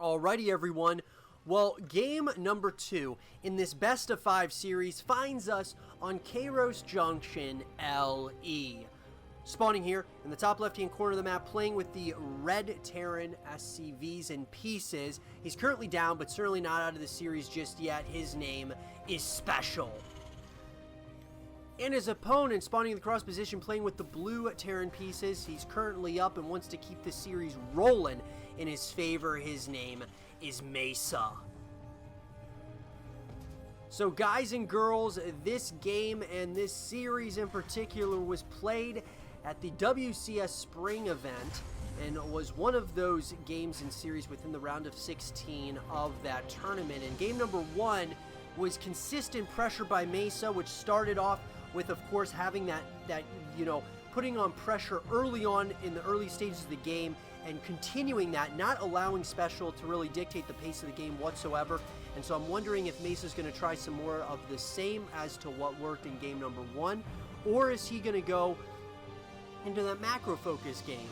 Alrighty, everyone. Well, game number 2 in this best of 5 series finds us on Kairos Junction LE. Spawning here in the top left-hand corner of the map, playing with the red Terran SCVs in pieces. He's currently down, but certainly not out of the series just yet. His name is SpeCial. And his opponent, spawning in the cross position, playing with the blue Terran pieces. He's currently up and wants to keep the series rolling in his favor. His name is MaSa. So guys and girls, this game and this series in particular was played at the WCS Spring event and was one of those games and series within the round of 16 of that tournament. And game number 1 was consistent pressure by MaSa, which started off with, of course, having that putting on pressure early on in the early stages of the game and continuing that, not allowing SpeCial to really dictate the pace of the game whatsoever. And so I'm wondering if MaSa's going to try some more of the same as to what worked in game number 1, or is he going to go into that macro focus game?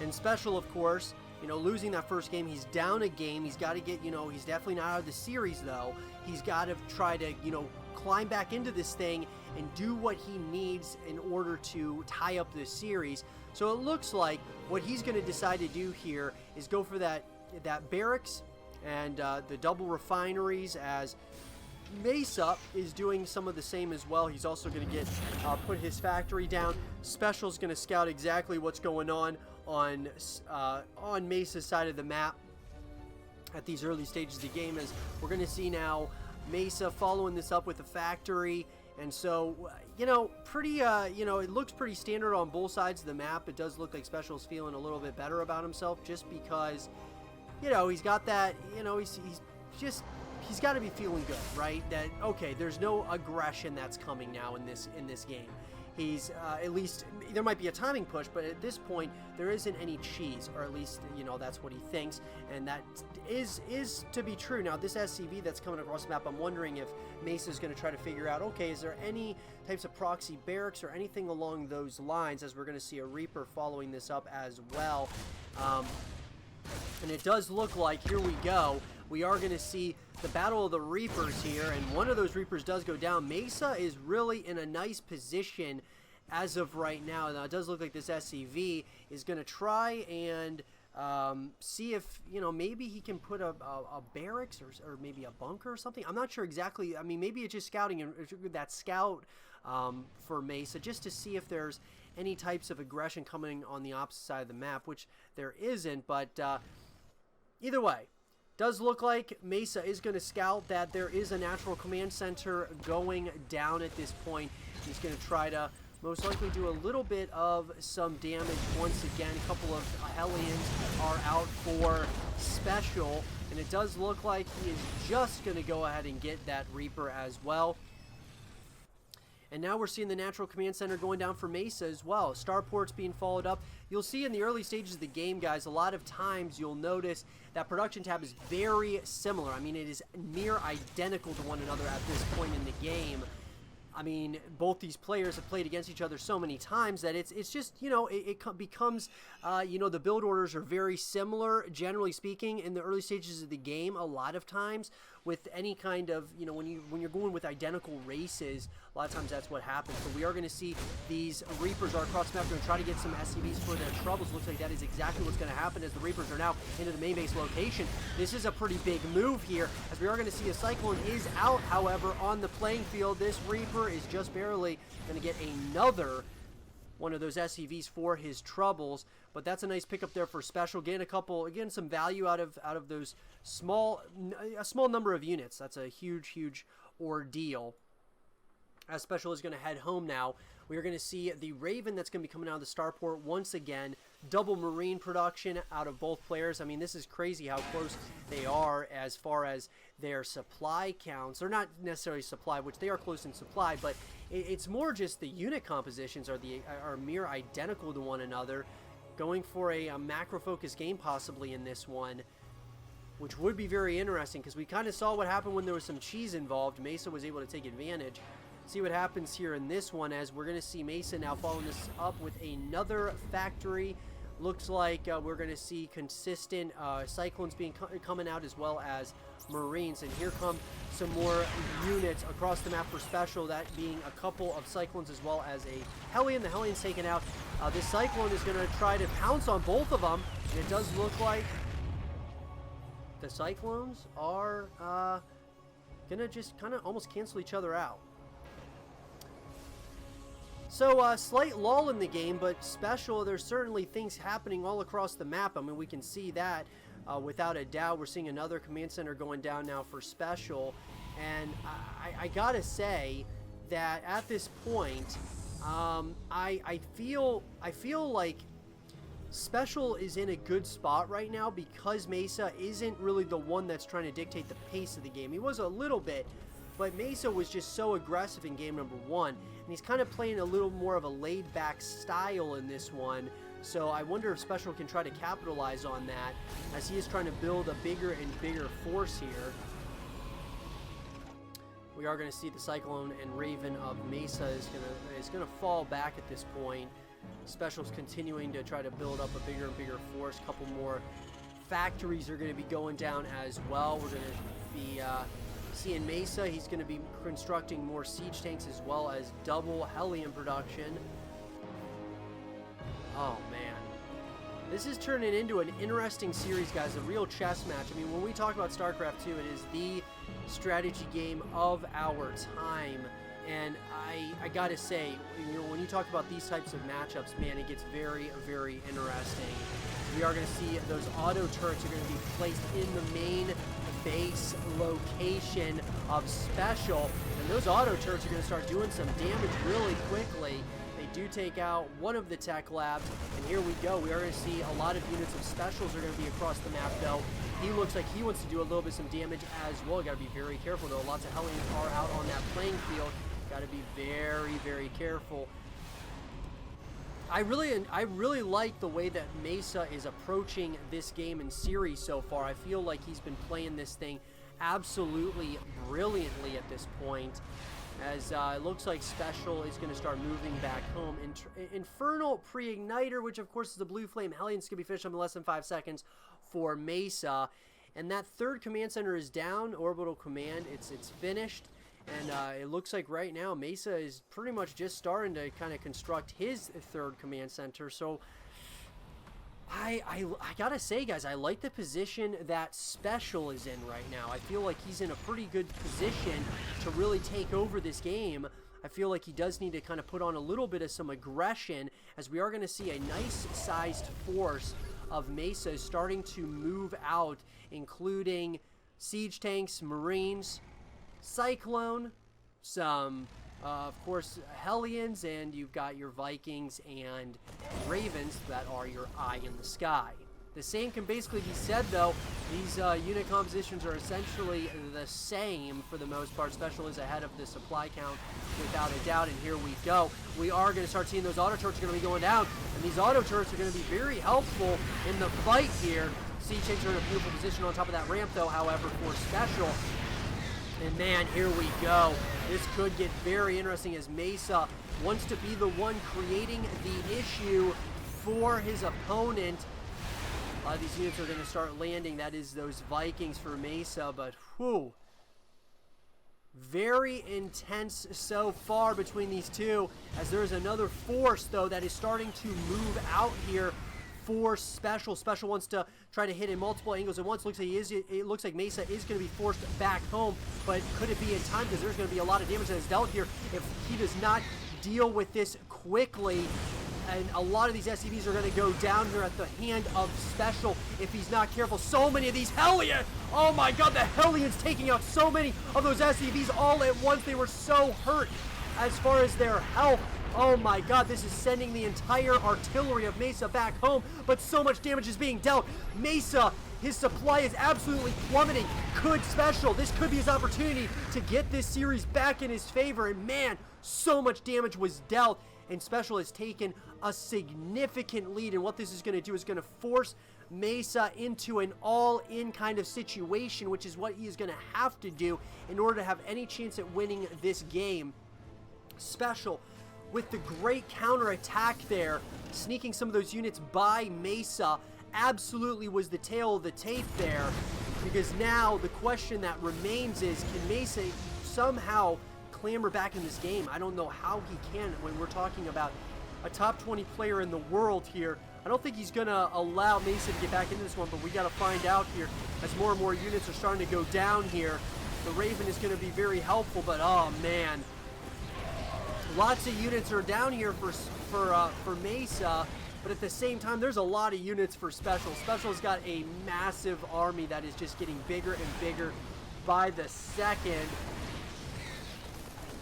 And SpeCial, of course, losing that first game, he's down a game. He's got to get, he's definitely not out of the series, though. He's got to try to, climb back into this thing and do what he needs in order to tie up this series. So it looks like what he's going to decide to do here is go for that barracks and the double refineries, as MaSa is doing some of the same as well. He's also going to put his factory down. SpeCial's going to scout exactly what's going on MaSa's side of the map at these early stages of the game, as we're going to see now MaSa following this up with a factory. And so, it looks pretty standard on both sides of the map. It does look like SpeCial's feeling a little bit better about himself, just because, he's got that, he's got to be feeling good, right? That, okay, there's no aggression that's coming now in this game. He's, at least, there might be a timing push, but at this point, there isn't any cheese, or at least, that's what he thinks, and that is to be true. Now, this SCV that's coming across the map, I'm wondering if MaSa's going to try to figure out, okay, is there any types of proxy barracks or anything along those lines, as we're going to see a Reaper following this up as well. And it does look like, here we go, we are going to see the Battle of the Reapers here, and one of those Reapers does go down. MaSa is really in a nice position as of right now. Now, it does look like this SCV is going to try and see if, maybe he can put a barracks or maybe a bunker or something. I'm not sure exactly. I mean, maybe it's just scouting and that scout for MaSa, just to see if there's any types of aggression coming on the opposite side of the map, which there isn't. But either way, does look like MaSa is going to scout that there is a natural command center going down at this point. He's going to try to most likely do a little bit of some damage once again. A couple of Hellions are out for SpeCial, and it does look like he is just going to go ahead and get that Reaper as well. And now we're seeing the natural command center going down for MaSa as well. Starports being followed up. You'll see in the early stages of the game, guys, a lot of times you'll notice that production tab is very similar. I mean, it is near identical to one another at this point in the game. I mean, both these players have played against each other so many times that it's just, it becomes, the build orders are very similar, generally speaking, in the early stages of the game. A lot of times with any kind of, when you're going with identical races, a lot of times that's what happens. So we are going to see these Reapers are across the map. They're going to try to get some SCVs for their troubles. Looks like that is exactly what's going to happen, as the Reapers are now into the main base location. This is a pretty big move here, as we are going to see a Cyclone is out, however, on the playing field. This Reaper is just barely going to get another one of those SCVs for his troubles, but that's a nice pickup there for SpeCial. Getting some value out of those a small number of units. That's a huge ordeal. As SpeCial is going to head home now, we are going to see the Raven that's going to be coming out of the starport once again. Double Marine production out of both players. I mean, this is crazy how close they are as far as their supply counts. They're not necessarily supply, which they are close in supply, but it's more just the unit compositions are mere identical to one another. Going for a macro-focused game possibly in this one, which would be very interesting, because we kind of saw what happened when there was some cheese involved. MaSa was able to take advantage. See what happens here in this one, as we're going to see MaSa now following this up with another factory Looks like we're going to see consistent Cyclones coming out, as well as Marines. And here come some more units across the map for Special, that being a couple of Cyclones as well as a Hellion. The Hellion's taken out. This Cyclone is going to try to pounce on both of them. And it does look like the Cyclones are going to just kind of almost cancel each other out. So, slight lull in the game, but Special, there's certainly things happening all across the map. I mean, we can see that without a doubt. We're seeing another command center going down now for Special. And I gotta say that at this point, I feel like Special is in a good spot right now because MaSa isn't really the one that's trying to dictate the pace of the game. He was a little bit, but MaSa was just so aggressive in game number 1, and he's kind of playing a little more of a laid-back style in this one. So I wonder if Special can try to capitalize on that, as he is trying to build a bigger and bigger force here. We are going to see the Cyclone and Raven of MaSa is gonna fall back at this point. Special's continuing to try to build up a bigger and bigger force. A couple more factories are going to be going down as well. We're going to be seeing MaSa. He's going to be constructing more siege tanks as well as double Hellion production. Oh man, this is turning into an interesting series, guys. A real chess match. I mean, when we talk about StarCraft 2, it is the strategy game of our time. And I gotta say, you know, when you talk about these types of matchups, man, it gets very, very interesting. We are going to see those auto turrets are going to be placed in the main base location of Special, and those auto turrets are going to start doing some damage really quickly. They do take out one of the tech labs, and here we go. We are going to see a lot of units of Specials are going to be across the map, though. He looks like he wants to do a little bit some damage as well. Got to be very careful, though. Lots of Hellions are out on that playing field. Got to be very, very careful. I really like the way that MaSa is approaching this game in series so far. I feel like he's been playing this thing absolutely brilliantly at this point, as it looks like Special is going to start moving back home. Infernal Pre-Igniter, which of course is the Blue Flame Hellion, is going to be finished up in less than 5 seconds for MaSa. And that third command center is down, Orbital Command. It's finished. And it looks like right now MaSa is pretty much just starting to kind of construct his third command center. So I gotta say, guys, I like the position that Special is in right now. I feel like he's in a pretty good position to really take over this game. I feel like he does need to kind of put on a little bit of some aggression, as we are going to see a nice sized force of MaSa starting to move out, including siege tanks, Marines, Cyclone, some of course Hellions, and you've got your Vikings and Ravens that are your eye in the sky. The same can basically be said, though. These unit compositions are essentially the same for the most part. Special is ahead of the supply count without a doubt, and here we go. We are going to start seeing those auto turrets are going to be going down, and these auto turrets are going to be very helpful in the fight here. Siege tanks are in a beautiful position on top of that ramp, though, however, for Special. And man, here we go. This could get very interesting, as MaSa wants to be the one creating the issue for his opponent. A lot of these units are going to start landing. That is those Vikings for MaSa, but whew. Very intense so far between these two, as there's another force, though, that is starting to move out here for Special. Special wants to try to hit in multiple angles at once. It looks like MaSa is going to be forced back home, but could it be in time? Because there's going to be a lot of damage that is dealt here if he does not deal with this quickly. And a lot of these SCVs are going to go down here at the hand of Special if he's not careful. So many of these Hellions! Oh my god, the Hellions taking out so many of those SCVs all at once. They were so hurt as far as their health. Oh my god, this is sending the entire artillery of MaSa back home, but so much damage is being dealt. MaSa, his supply is absolutely plummeting. Could Special, this could be his opportunity to get this series back in his favor, and man, so much damage was dealt, and Special has taken a significant lead, and what this is going to do is going to force MaSa into an all-in kind of situation, which is what he is going to have to do in order to have any chance at winning this game. Special with the great counterattack there, sneaking some of those units by MaSa, absolutely was the tail of the tape there, because now the question that remains is, can MaSa somehow clamber back in this game? I don't know how he can when we're talking about a top 20 player in the world here. I don't think he's going to allow MaSa to get back into this one, but we got to find out here as more and more units are starting to go down here. The Raven is going to be very helpful, but oh man, lots of units are down here for MaSa, but at the same time, there's a lot of units for SpeCial. SpeCial's got a massive army that is just getting bigger and bigger by the second.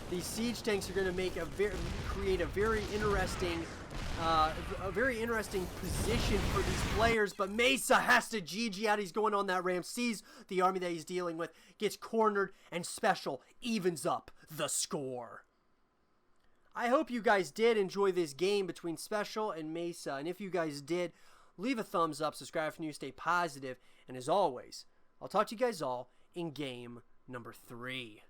These siege tanks are going to create a very interesting position for these players, but MaSa has to GG out. He's going on that ramp, sees the army that he's dealing with, gets cornered, and SpeCial evens up the score. I hope you guys did enjoy this game between SpeCial and MaSa, and if you guys did, leave a thumbs up, subscribe if you're new, stay positive, and as always, I'll talk to you guys all in game number 3.